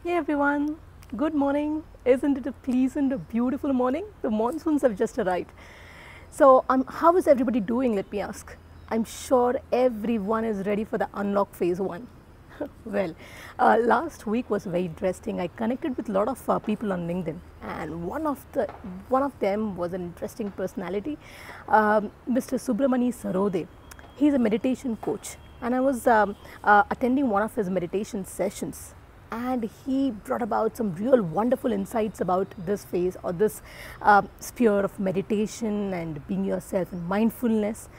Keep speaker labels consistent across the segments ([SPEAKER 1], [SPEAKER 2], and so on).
[SPEAKER 1] Hey everyone, good morning. Isn't it a pleasant, a beautiful morning? The monsoons have just arrived. So, how is everybody doing? Let me ask. I'm sure everyone is ready for the unlock phase one. Well, last week was very interesting. I connected with a lot of people on LinkedIn, and one of them was an interesting personality, Mr. Subramani Sarode. He's a meditation coach, and I was attending one of his meditation sessions, and he brought about some real wonderful insights about this phase or this sphere of meditation and being yourself and mindfulness.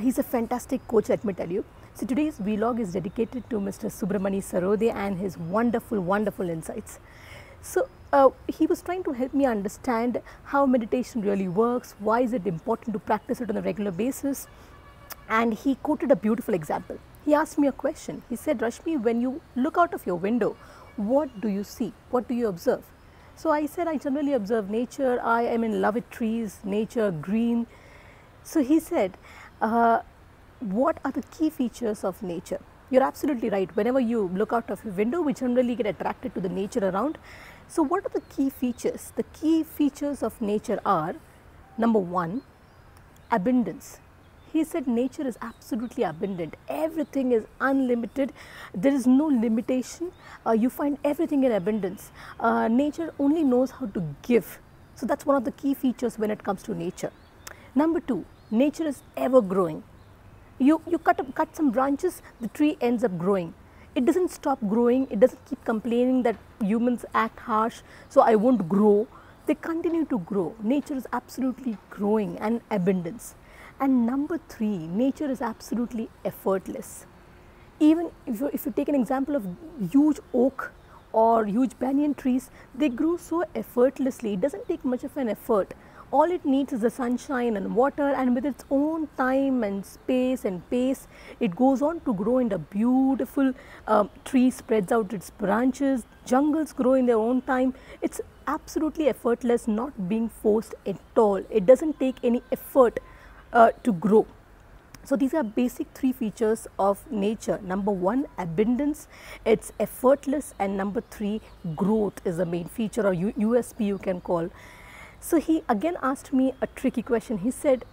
[SPEAKER 1] He's a fantastic coach, let me tell you. So today's vlog is dedicated to Mr. Subramani Sarode and his wonderful insights. So he was trying to help me understand how meditation really works, why is it important to practice it on a regular basis, and he quoted a beautiful example. He asked me a question. He said, Rashmi, when you look out of your window, what do you see? What do you observe? So I said, I generally observe nature. I am in love with trees, nature, green. So he said, what are the key features of nature? You're absolutely right. Whenever you look out of your window, we generally get attracted to the nature around. So what are the key features? The key features of nature are, number one, abundance. He said nature is absolutely abundant. Everything is unlimited. There is no limitation. You find everything in abundance. Nature only knows how to give. So that's one of the key features when it comes to nature. Number two, nature is ever growing. You cut some branches, the tree ends up growing. It doesn't stop growing. It doesn't keep complaining that humans act harsh, so I won't grow. They continue to grow. Nature is absolutely growing and abundance. And number three, nature is absolutely effortless. Even if you take an example of huge oak or huge banyan trees, they grow so effortlessly. It doesn't take much of an effort. All it needs is the sunshine and water, and with its own time and space and pace, it goes on to grow in a beautiful tree, spreads out its branches, jungles grow in their own time. It's absolutely effortless, not being forced at all. It doesn't take any effort to grow. So these are basic three features of nature. Number one, abundance, it's effortless, and number three, growth is the main feature, or USP you can call. So he again asked me a tricky question. He said,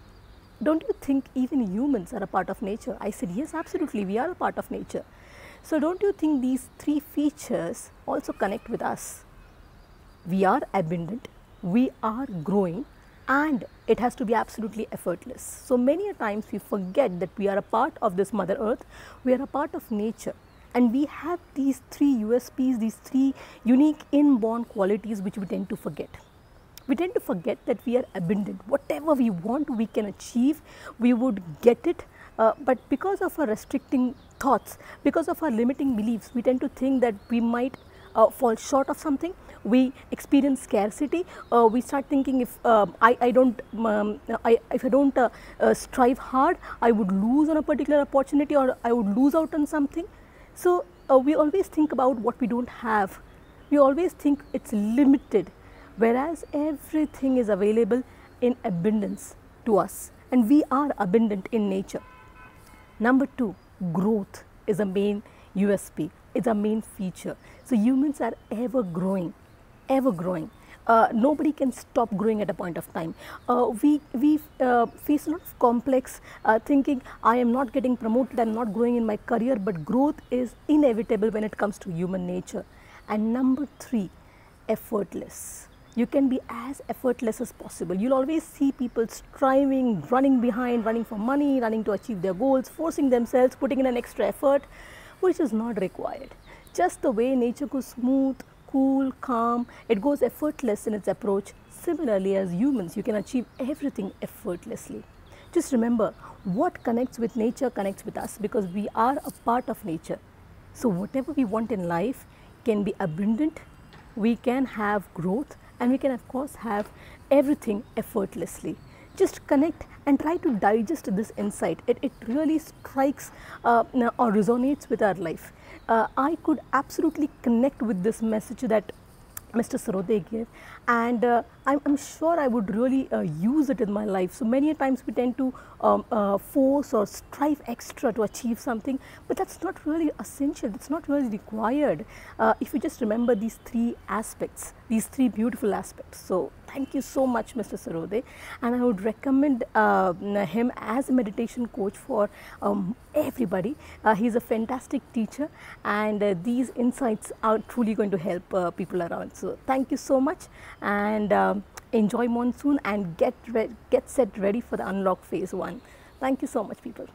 [SPEAKER 1] don't you think even humans are a part of nature? I said, yes, absolutely, we are a part of nature. So don't you think these three features also connect with us? We are abundant, we are growing, and it has to be absolutely effortless. So many a times we forget that we are a part of this Mother Earth, we are a part of nature, and we have these three USPs, these three unique inborn qualities which we tend to forget. We tend to forget that we are abundant. Whatever we want, we can achieve, we would get it, but because of our restricting thoughts, because of our limiting beliefs, we tend to think that we might fall short of something. We experience scarcity. We start thinking, if I don't strive hard, I would lose on a particular opportunity, or I would lose out on something. So we always think about what we don't have. We always think it's limited, whereas everything is available in abundance to us, and we are abundant in nature. Number two, growth is a main USP. It's a main feature. So humans are ever growing, ever growing. Nobody can stop growing at a point of time. We face a lot of complex thinking. I am not getting promoted, I am not growing in my career, but growth is inevitable when it comes to human nature. And number three, effortless. You can be as effortless as possible. You'll always see people striving, running behind, running for money, running to achieve their goals, forcing themselves, putting in an extra effort, which is not required. Just the way nature goes smooth, cool, calm, it goes effortless in its approach. Similarly, as humans, you can achieve everything effortlessly. Just remember, what connects with nature connects with us, because we are a part of nature. So whatever we want in life can be abundant, we can have growth, and we can of course have everything effortlessly. Just connect and try to digest this insight. It really strikes or resonates with our life. I could absolutely connect with this message that Mr. Sarode gave, and I'm sure I would really use it in my life. So many times we tend to force or strive extra to achieve something, but that's not really essential. It's not really required. If you just remember these three aspects, these three beautiful aspects. So thank you so much, Mr. Sarode, and I would recommend him as a meditation coach for everybody. He's a fantastic teacher, and these insights are truly going to help people around. So thank you so much, and enjoy monsoon and get set ready for the unlock phase 1. Thank you so much, people.